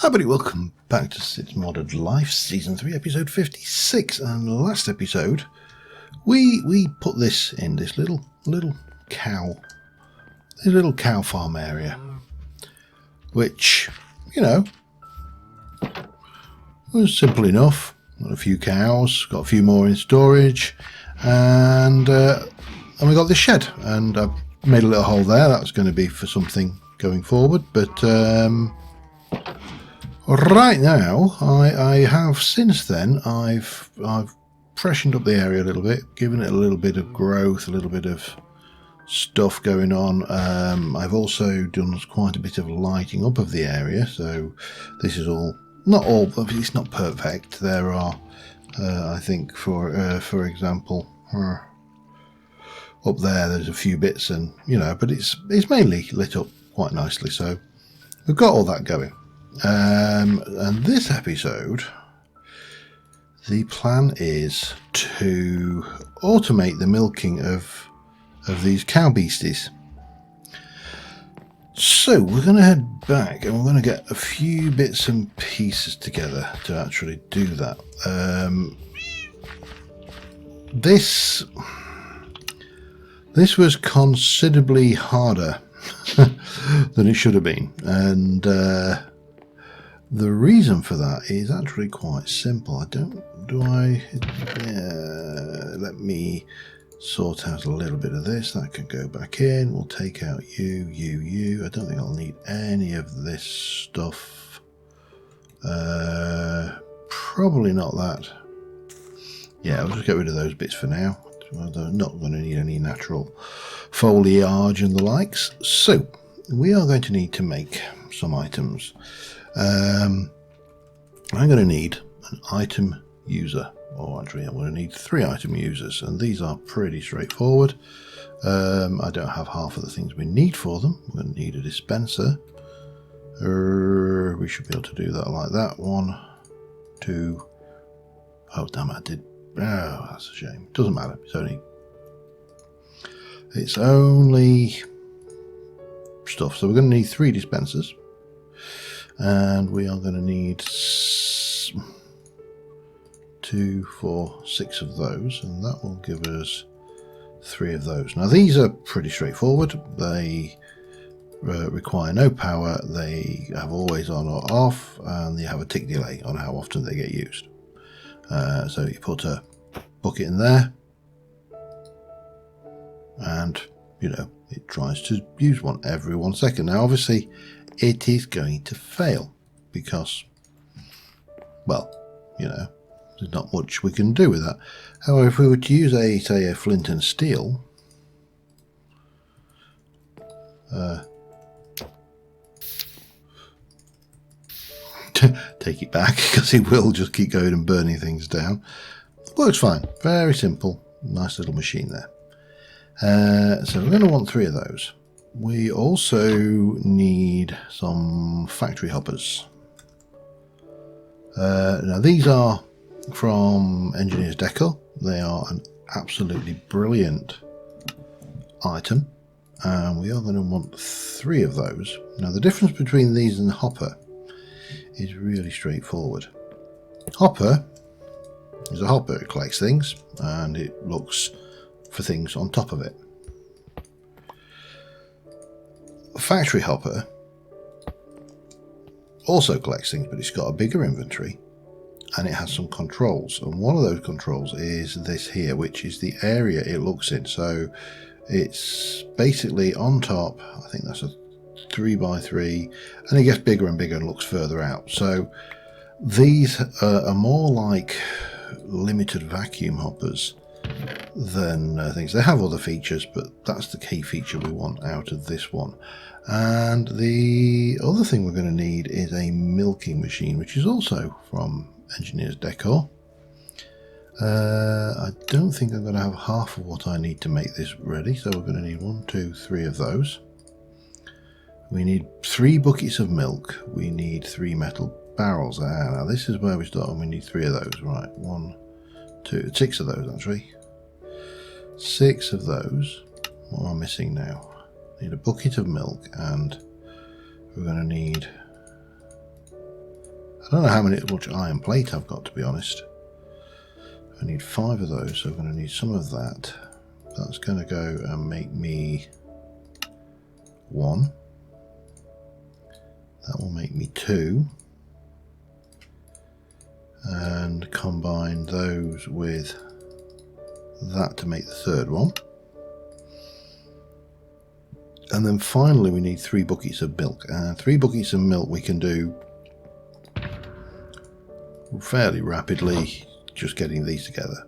Hi everybody, welcome back to Cids Modded Life, Season 3, Episode 56. And last episode, we put this in this little cow farm area, which, you know, was simple enough. Got a few cows, got a few more in storage, and we got this shed, and I made a little hole there. That's going to be for something going forward, but right now, I have since then I've freshened up the area a little bit, given it a little bit of growth, a little bit of stuff going on. I've also done quite a bit of lighting up of the area, so this is not all, it's not perfect. There are, I think, for example, up there's a few bits, and but it's mainly lit up quite nicely. So we've got all that going. And this episode, the plan is to automate the milking of these cow beasties. So we're going to head back and we're going to get a few bits and pieces together to actually do that. This was considerably harder than it should have been, and the reason for that is actually quite simple. Let me sort out a little bit of this. That can go back in. We'll take out you. I don't think I'll need any of this stuff. Probably not that. Yeah, I'll just get rid of those bits for now. I'm not going to need any natural foliage and the likes. So we are going to need to make some items. I'm going to need an item user, or actually I'm going to need 3 item users, and these are pretty straightforward. I don't have half of the things we need for them. We're going to need a dispenser. We should be able to do that like that. 1, 2. Oh damn, I did. Oh, that's a shame. Doesn't matter. It's only stuff. So we're going to need 3 dispensers. And we are going to need 2, 4, 6 of those, and that will give us 3 of those. Now these are pretty straightforward. They require no power, they have always on or off, and they have a tick delay on how often they get used. So you put a bucket in there, and it tries to use one every 1 second. Now obviously it is going to fail because, well, there's not much we can do with that. However, if we were to use a flint and steel, take it back because it will just keep going and burning things down. Works fine. Very simple. Nice little machine there. So we're going to want 3 of those. We also need some factory hoppers. Now these are from Engineer's Decor. They are an absolutely brilliant item, and we are going to want 3 of those. Now the difference between these and the hopper is really straightforward. Hopper is a hopper. It collects things and it looks for things on top of it. A factory hopper also collects things, but it's got a bigger inventory and it has some controls, and one of those controls is this here, which is the area it looks in. So it's basically on top, I think that's a 3x3, and it gets bigger and bigger and looks further out. So these are more like limited vacuum hoppers than things. They have other features, but that's the key feature we want out of this one. And the other thing we're going to need is a milking machine, which is also from Engineer's Decor. I don't think I'm going to have half of what I need to make this ready, so we're going to need 1, 2, 3 of those. We need 3 buckets of milk. We need 3 metal barrels. Now this is where we start, and we need 3 of those. Right, 1, 2, 6 of those actually. 6 of those. What am I missing now? Need a bucket of milk, and we're going to need I don't know much iron plate I've got, to be honest. I need 5 of those, so I'm going to need some of that. That's going to go and make me 1. That will make me 2. And combine those with that to make the 3rd one. And then finally we need 3 buckets of milk. 3 buckets of milk we can do fairly rapidly, just getting these together.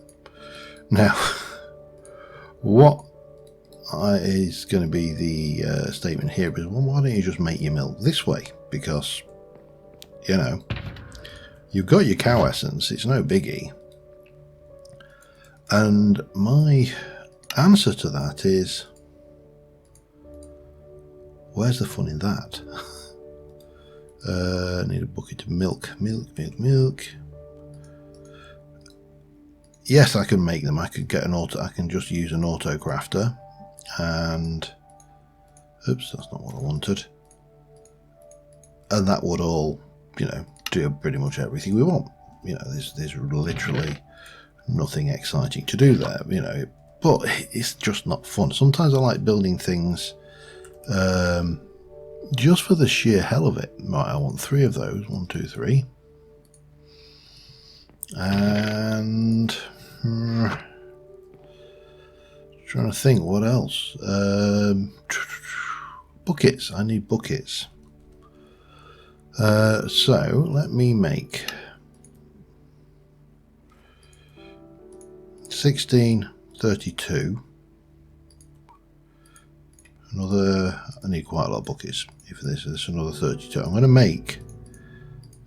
Now, what is going to be the statement here is, well, why don't you just make your milk this way? Because, you know, you've got your cow essence, it's no biggie. And my answer to that is, where's the fun in that? I need a bucket of milk. Milk. Yes, I can make them. I could get I can just use an auto crafter. And oops, that's not what I wanted. And that would all, you know, do pretty much everything we want. You know, there's literally nothing exciting to do there, you know, but it's just not fun. Sometimes I like building things just for the sheer hell of it. Right, I want 3 of those. 1, 2, 3. And trying to think what else. Buckets. I need buckets. So let me make 16, 32. Another, I need quite a lot of buckets for this. There's another 32. I'm going to make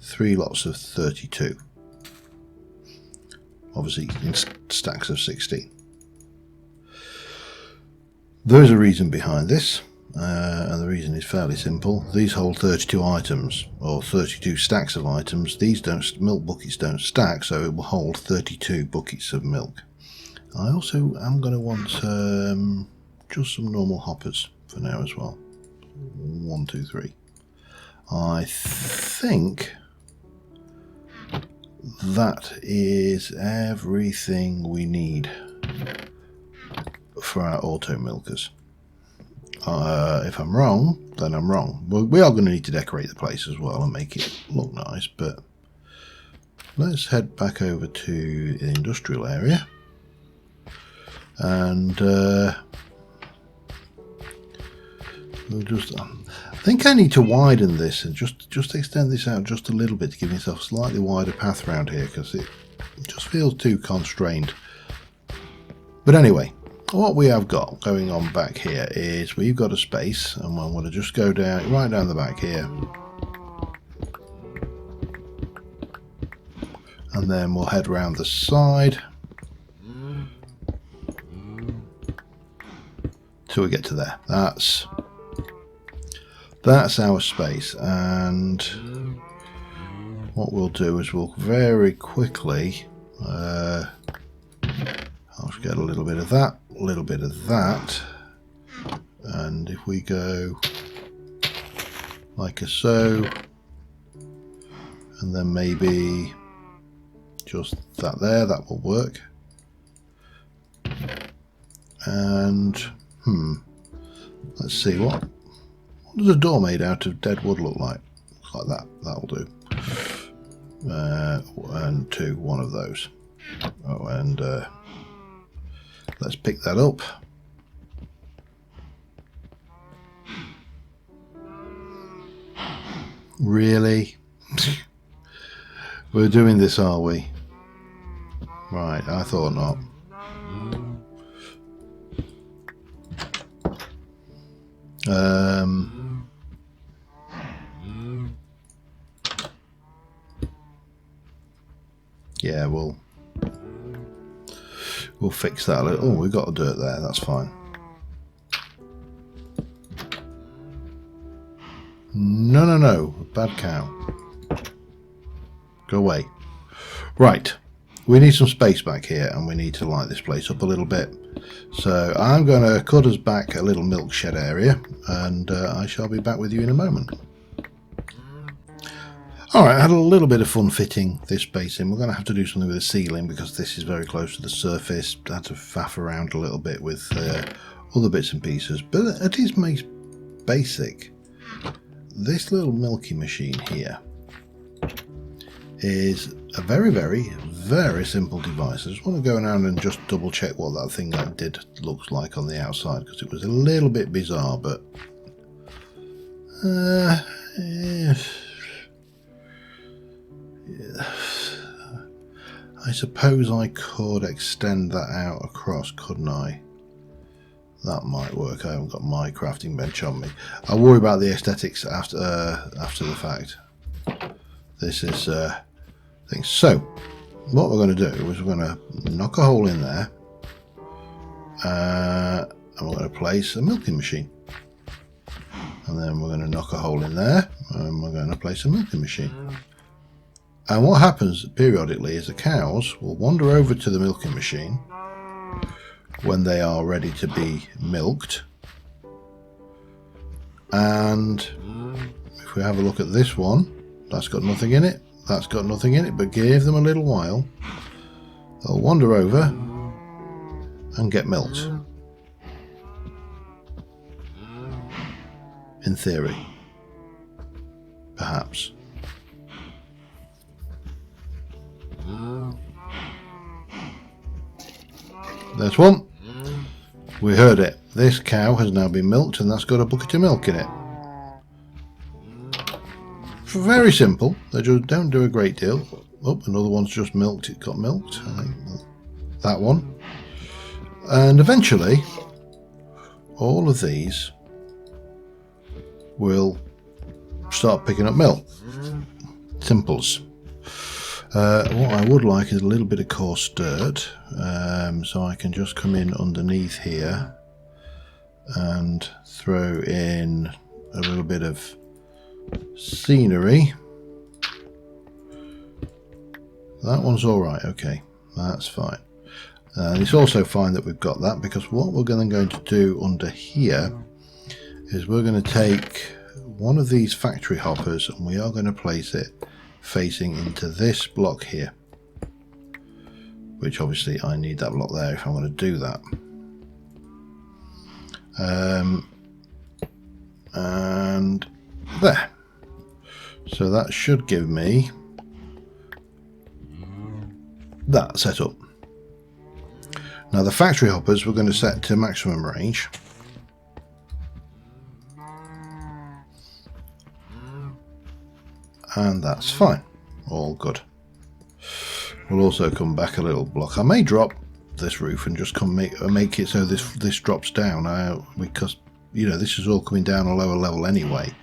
3 lots of 32. Obviously in stacks of 16. There is a reason behind this, and the reason is fairly simple. These hold 32 items, or 32 stacks of items. These milk buckets don't stack, so it will hold 32 buckets of milk. I also am going to want just some normal hoppers for now as well. 1, 2, 3. I think that is everything we need for our auto milkers. If I'm wrong, then I'm wrong. We are going to need to decorate the place as well and make it look nice, but let's head back over to the industrial area. And we'll just, I think I need to widen this and just extend this out just a little bit to give myself a slightly wider path around here, because it just feels too constrained. But anyway, what we have got going on back here is we've got a space, and I'm going to just go down right down the back here, and then we'll head round the side till we get to there. That's our space, and what we'll do is we'll very quickly I'll just get a little bit of that, a little bit of that, and if we go like so, and then maybe just that there, that will work. And let's see, what does a door made out of dead wood look like? Like that. That'll do. And 2, 1 of those. Oh, and let's pick that up. Really? We're doing this, are we? Right, I thought not. Yeah, we'll fix that a little. Oh, we've got a dirt there, that's fine. No, bad cow. Go away. Right, we need some space back here, and we need to light this place up a little bit. So I'm going to cut us back a little milk shed area, and I shall be back with you in a moment. Alright, I had a little bit of fun fitting this base in. We're going to have to do something with the ceiling because this is very close to the surface. I had to faff around a little bit with other bits and pieces, but it is basic. This little milking machine here is a very, very, very simple device. I just want to go around and just double check what that thing that did looks like on the outside, because it was a little bit bizarre, but yeah. I suppose I could extend that out across, couldn't I? That might work. I haven't got my crafting bench on me. I'll worry about the aesthetics after the fact. This is thing. So what we're going to do is we're going to knock a hole in there, and we're going to place a milking machine, and then we're going to knock a hole in there, and we're going to place a milking machine. And what happens periodically is the cows will wander over to the milking machine when they are ready to be milked. And if we have a look at this one, that's got nothing in it, that's got nothing in it, but give them a little while, they'll wander over and get milked. In theory. Perhaps. There's one. We heard it. This cow has now been milked, and that's got a bucket of milk in it. Very simple. They just don't do a great deal. Oh, another one's just milked. It got milked. I think that one. And eventually, all of these will start picking up milk. Simples. What I would like is a little bit of coarse dirt, so I can just come in underneath here and throw in a little bit of scenery. That one's alright, okay, that's fine. And it's also fine that we've got that, because what we're going to do under here is we're going to take one of these factory hoppers and we are going to place it facing into this block here, which obviously I need that block there if I'm going to do that. And there. So that should give me that set up. Now the factory hoppers we're going to set to maximum range. And that's fine, all good. We'll also come back a little block. I may drop this roof and just come make it so this drops down, because you know this is all coming down a lower level anyway,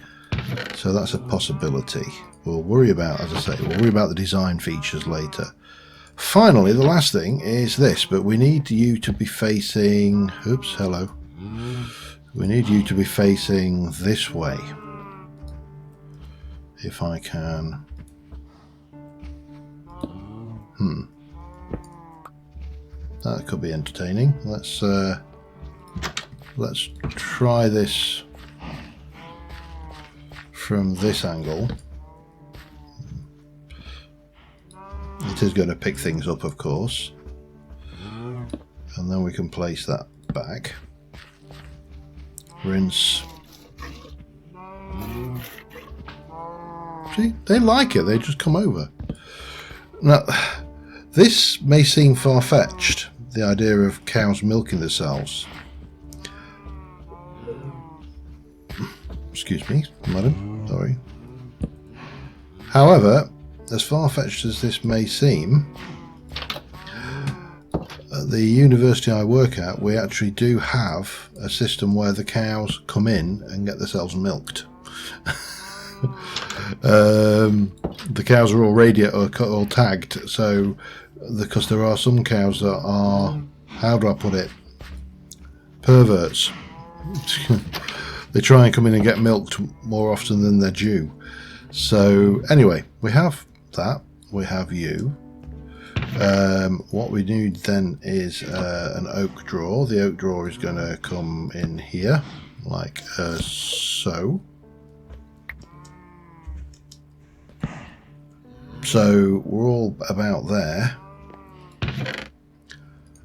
so that's a possibility. We'll worry about, as I say, we'll worry about the design features later. Finally, the last thing is this, but we need you to be facing, oops, hello, we need you to be facing this way. If I can. That could be entertaining. Let's try this from this angle. It is going to pick things up, of course, and then we can place that back. Rinse. See, they like it, they just come over. Now, this may seem far-fetched, the idea of cows milking themselves. Excuse me, madam, sorry. However, as far-fetched as this may seem, at the university I work at, we actually do have a system where the cows come in and get themselves milked. The cows are all all tagged, so because there are some cows that are, how do I put it, perverts. They try and come in and get milked more often than they're due. So anyway, we have that, we have you. What we need then is an oak drawer. The oak drawer is going to come in here like so. So we're all about there.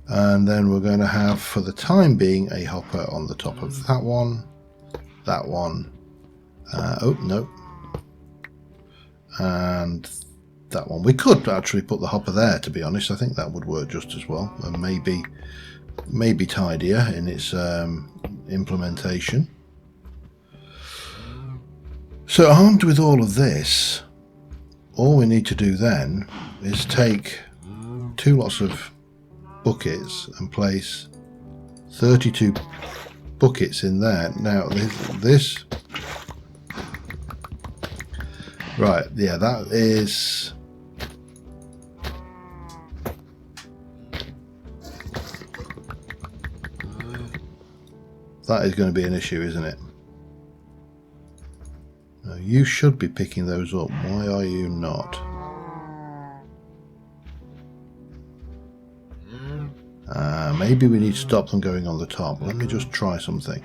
And then we're going to have, for the time being, a hopper on the top of that one. Oh, no. And that one. We could actually put the hopper there, to be honest. I think that would work just as well. And maybe tidier in its implementation. So armed with all of this, all we need to do then is take 2 lots of buckets and place 32 buckets in there. Now this right, yeah, that is going to be an issue, isn't it? Now, you should be picking those up. Why are you not? Maybe we need to stop them going on the top. Let me just try something.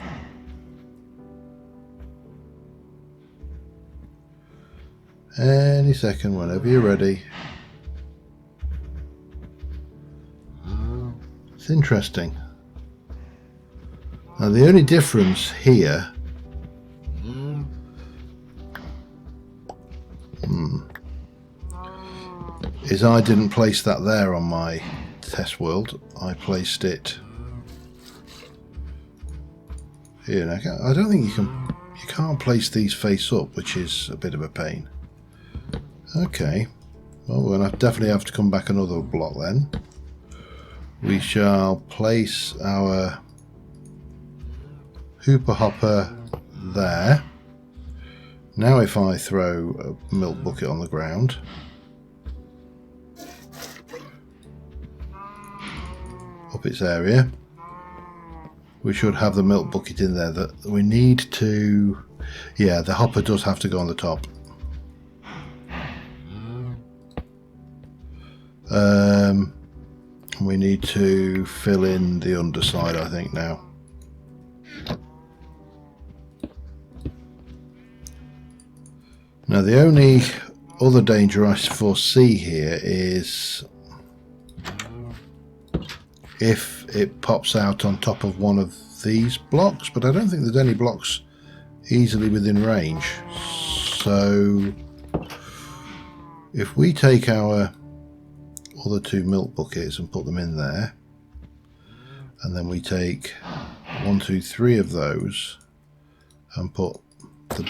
Any second, whenever you're ready. It's interesting. Now the only difference here is I didn't place that there on my test world. I placed it here. Now, I don't think you can't place these face up, which is a bit of a pain. Okay, well, we're going to definitely have to come back another block then. We shall place our hooper hopper there. Now if I throw a milk bucket on the ground, up its area, we should have the milk bucket in there. That we need to, yeah, the hopper does have to go on the top. We need to fill in the underside, I think, now. Now the only other danger I foresee here is if it pops out on top of one of these blocks, but I don't think there's any blocks easily within range. So if we take our other 2 milk buckets and put them in there, and then we take 1, 2, 3 of those and put the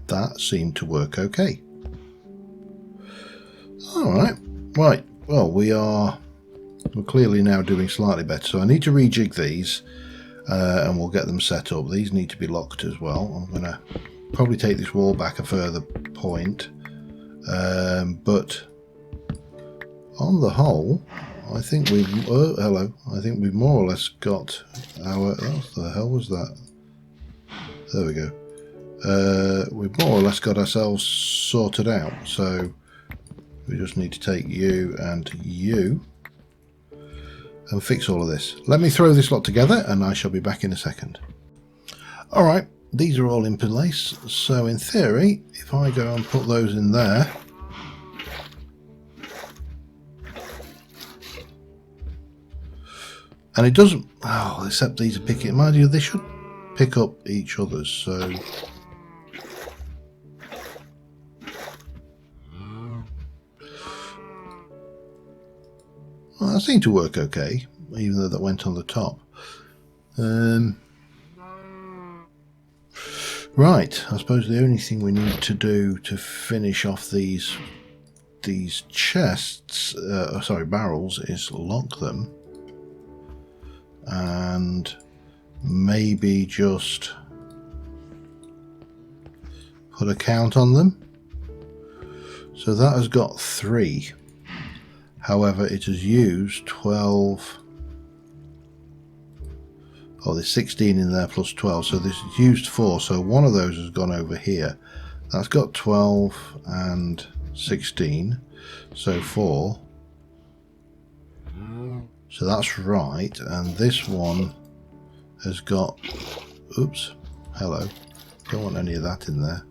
that seemed to work okay. Alright, right, well we're clearly now doing slightly better, so I need to rejig these and we'll get them set up. These need to be locked as well. I'm going to probably take this wall back a further point, but on the whole I think we've I think we've more or less got our, what the hell was that? There we go. We've more or less got ourselves sorted out, so we just need to take you and you and fix all of this. Let me throw this lot together and I shall be back in a second. Alright, these are all in place, so in theory if I go and put those in there, and it doesn't, oh, except these are picking, mind you, they should pick up each other's, so well, that seemed to work okay, even though that went on the top. Right, I suppose the only thing we need to do to finish off these chests, barrels, is lock them and maybe just put a count on them. So that has got 3. However, it has used 12. Oh, there's 16 in there plus 12, so this has used 4, so one of those has gone over here. That's got 12 and 16, so 4. So that's right, and this one has got, oops, hello, Don't want any of that in there.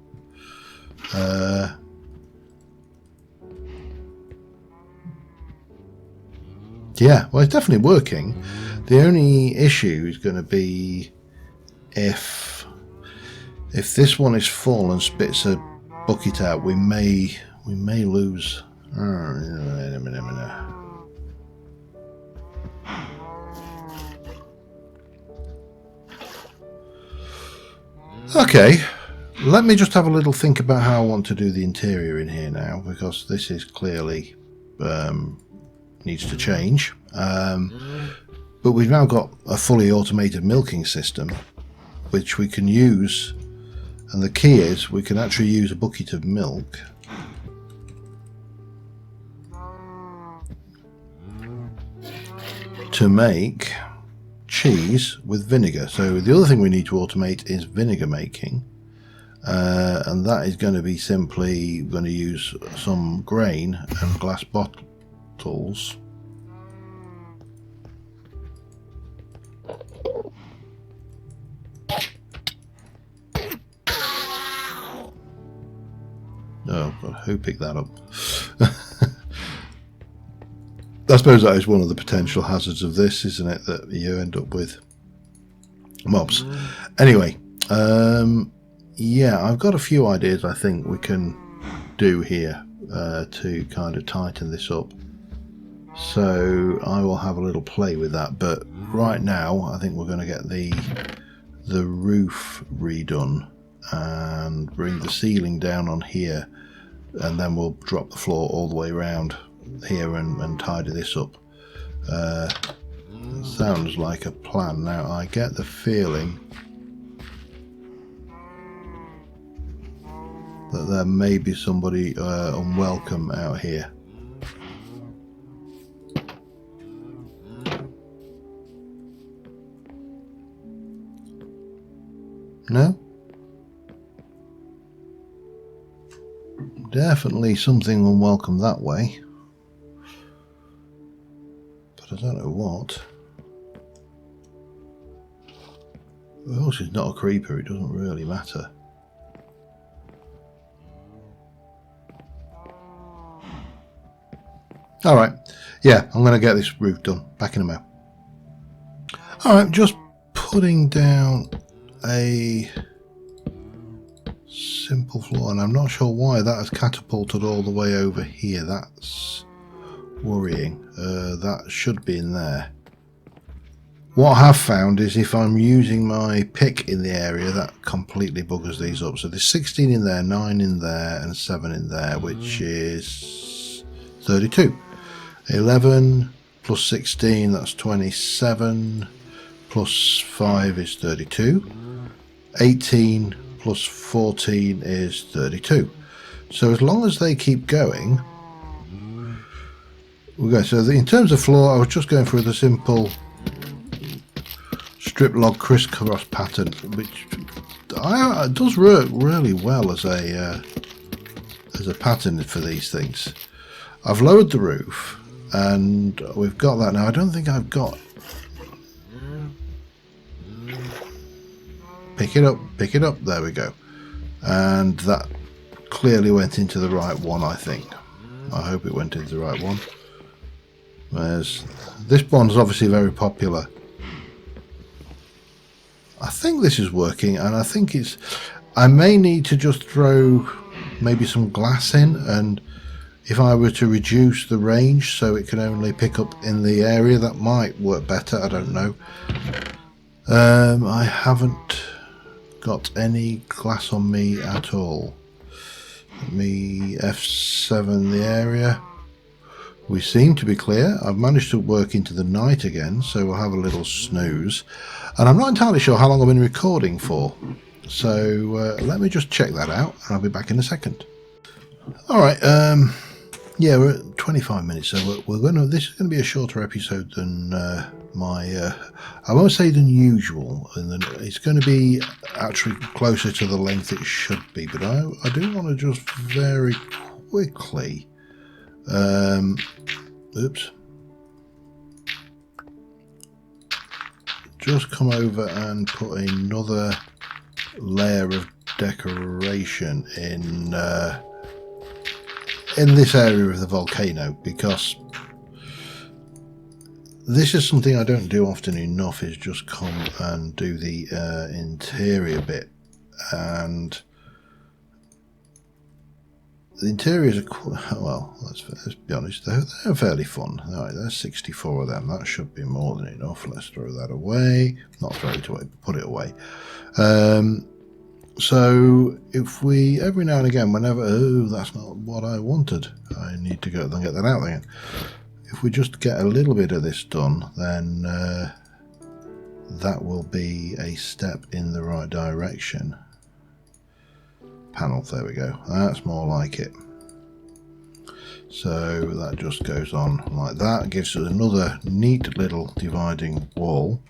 Yeah, well, it's definitely working. The only issue is going to be if this one is full and spits a bucket out, we may lose. Okay, let me just have a little think about how I want to do the interior in here now, because this is clearly needs to change. But we've now got a fully automated milking system, which we can use, and the key is we can actually use a bucket of milk to make cheese with vinegar. So the other thing we need to automate is vinegar making, and that is going to be simply going to use some grain and glass bottles. Oh God, who picked that up? I suppose that is one of the potential hazards of this, isn't it? That you end up with mobs. Anyway, yeah, I've got a few ideas I think we can do here to kind of tighten this up. So I will have a little play with that. But right now, I think we're going to get the roof redone and bring the ceiling down on here, and then we'll drop the floor all the way around here and tidy this up. Sounds like a plan. Now I get the feeling that there may be somebody unwelcome out here. No? Definitely something unwelcome that way. But I don't know what. Well, she's not a creeper, it doesn't really matter. Alright, yeah, I'm going to get this roof done. Back in a minute. Alright, just putting down a simple floor, and I'm not sure why that has catapulted all the way over here. That's worrying. That should be in there. What I have found is if I'm using my pick in the area, that completely buggers these up. So there's 16 in there, 9 in there, and 7 in there, which is 32. 11 plus 16, that's 27, plus 5 is 32. 18 plus 14 is 32. So as long as they keep going, we'll go. So in terms of floor, I was just going through the simple strip log crisscross pattern, which does work really well as a pattern for these things. I've lowered the roof, and we've got that now. I don't think I've got. Pick it up, there we go. And that clearly went into the right one, I think. I hope it went into the right one. This bond's obviously very popular. I think this is working, and I think I may need to just throw maybe some glass in, and if I were to reduce the range so it can only pick up in the area, that might work better, I don't know. I haven't got any glass on me at all. Let me F7 the area. We seem to be clear. I've managed to work into the night again, so we'll have a little snooze. And I'm not entirely sure how long I've been recording for. So let me just check that out, and I'll be back in a second. Alright, yeah, we're at 25 minutes, so this is going to be a shorter episode than I won't say than usual, and it's going to be actually closer to the length it should be, but I do want to just very quickly, oops, just come over and put another layer of decoration in this area of the volcano, because this is something I don't do often enough, is just come and do the interior bit. And the interiors are, well, let's be honest, they're fairly fun. Alright, there's 64 of them. That should be more than enough. Let's throw that away. Not throw it away, but put it away. So if we, every now and again, whenever, oh, that's not what I wanted, I need to go and get that out again. If we just get a little bit of this done, then that will be a step in the right direction. Panel, there we go. That's more like it. So that just goes on like that. Gives us another neat little dividing wall.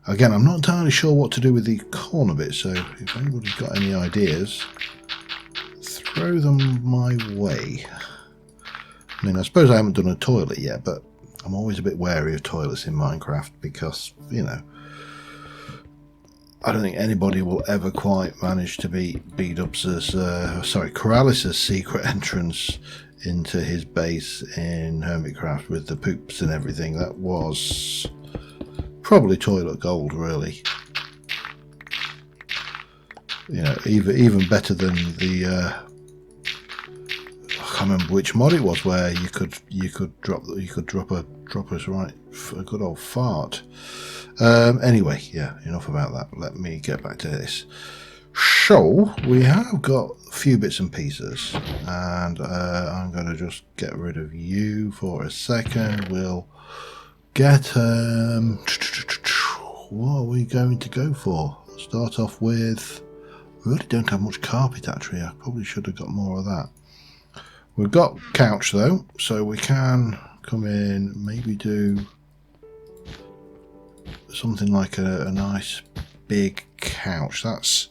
Again, I'm not entirely sure what to do with the corner bit, so if anybody's got any ideas, throw them my way. I mean, I suppose I haven't done a toilet yet, but I'm always a bit wary of toilets in Minecraft because, you know, I don't think anybody will ever quite manage to beat Corralis's secret entrance into his base in Hermitcraft with the poops and everything. That was probably toilet gold, really. You know, even better than the I can't remember which mod it was where you could drop a good old fart. Anyway, yeah, enough about that. Let me get back to this. So we have got a few bits and pieces, and I'm going to just get rid of you for a second. We'll get what are we going to go for? Start off with, we really don't have much carpet actually. I probably should have got more of that. We've got couch though, so we can come in, maybe do something like a nice big couch. That's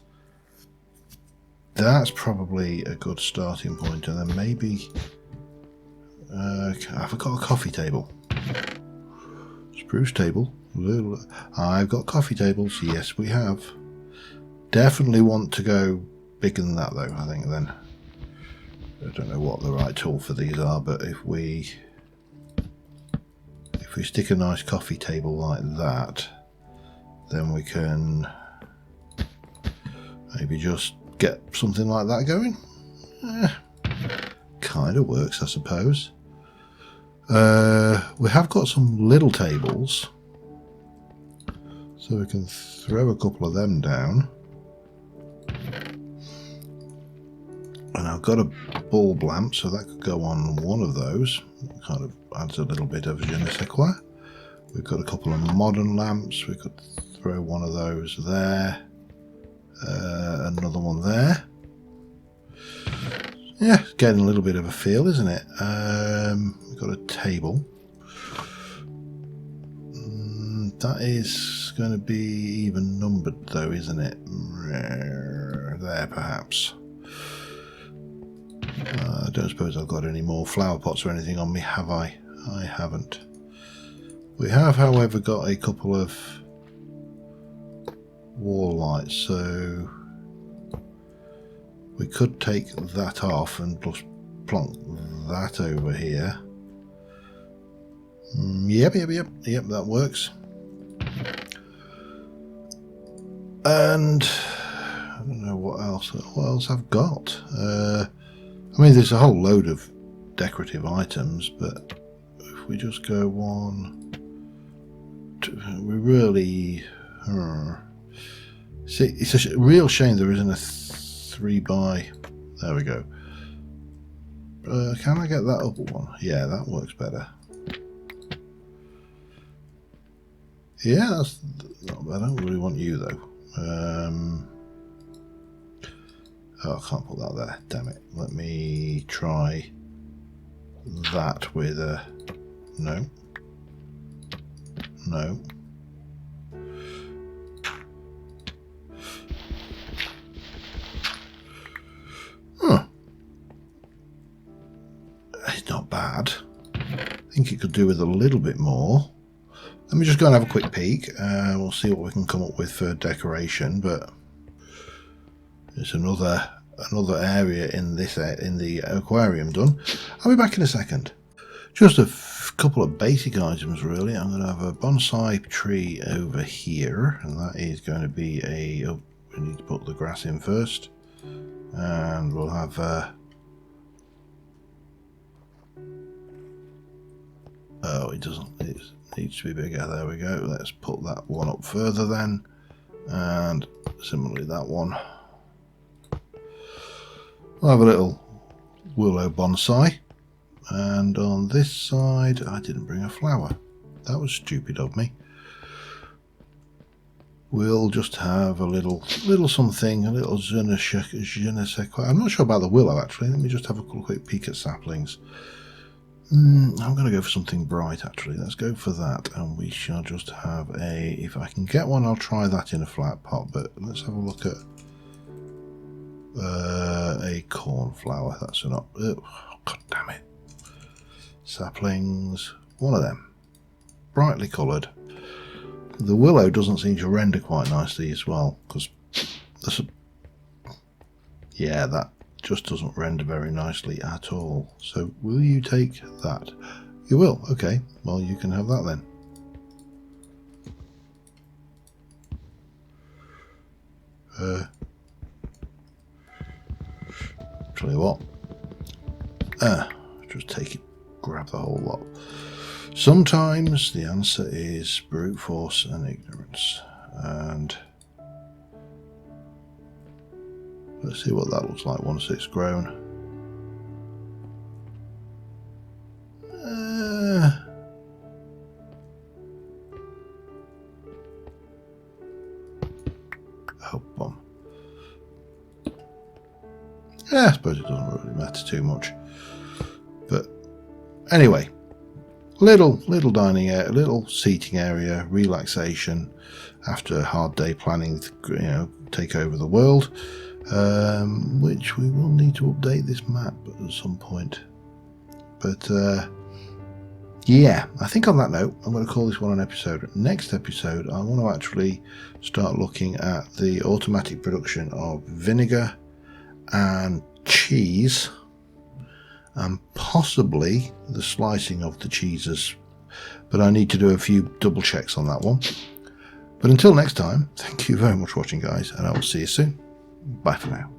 probably a good starting point, and then maybe I've got a coffee table, spruce table. I've got coffee tables. Yes, we have. Definitely want to go bigger than that though. I think then. I don't know what the right tool for these are, but if we stick a nice coffee table like that, then we can maybe just get something like that going. Kind of works, I suppose. We have got some little tables, so we can throw a couple of them down. And I've got a bulb lamp, so that could go on one of those. It kind of adds a little bit of je ne sais quoi. We've got a couple of modern lamps. We could throw one of those there. Another one there. Yeah, it's getting a little bit of a feel, isn't it? We've got a table. That is going to be even numbered though, isn't it? There, perhaps. I don't suppose I've got any more flower pots or anything on me, have I? I haven't. We have, however, got a couple of wall lights, so we could take that off and just plonk that over here. Yep, that works. And I don't know what else I've got. I mean, there's a whole load of decorative items, but if we just go one, two, we really see. It's a real shame there isn't a 3x. There we go. Can I get that up one? Yeah, that works better. Yeah, that's not bad. I don't really want you though. Oh, I can't put that there. Damn it. Let me try that with a... No. No. Huh. It's not bad. I think it could do with a little bit more. Let me just go and have a quick peek. We'll see what we can come up with for decoration, but... There's another area in the aquarium done. I'll be back in a second. Just a couple of basic items really. I'm going to have a bonsai tree over here, and that is going to be a... Oh, we need to put the grass in first, and we'll have oh, it doesn't, it needs to be bigger. There we go. Let's put that one up further then, and similarly that one. We'll have a little willow bonsai, and on this side I didn't bring a flower. That was stupid of me. We'll just have a little something, a little je ne sais quoi. I'm not sure about the willow actually. Let me just have a quick peek at saplings. I'm going to go for something bright actually. Let's go for that, and we shall just have a... If I can get one, I'll try that in a flat pot, but let's have a look at a cornflower. That's not... Oh, God damn it. Saplings. One of them. Brightly coloured. The willow doesn't seem to render quite nicely as well, because yeah, that just doesn't render very nicely at all. So will you take that? You will. Okay, well you can have that then. Tell you what, just take it, grab the whole lot. Sometimes the answer is brute force and ignorance, and let's see what that looks like once it's grown. Oh, bomb. Yeah, I suppose it doesn't really matter too much, but anyway. Little dining area, little seating area, relaxation after a hard day planning to, you know, take over the world, which we will need to update this map at some point. But yeah, I think on that note, I'm going to call this one an episode. Next episode, I want to actually start looking at the automatic production of vinegar and cheese, and possibly the slicing of the cheeses, but I need to do a few double checks on that one. But until next time, thank you very much for watching guys, and I will see you soon. Bye for now.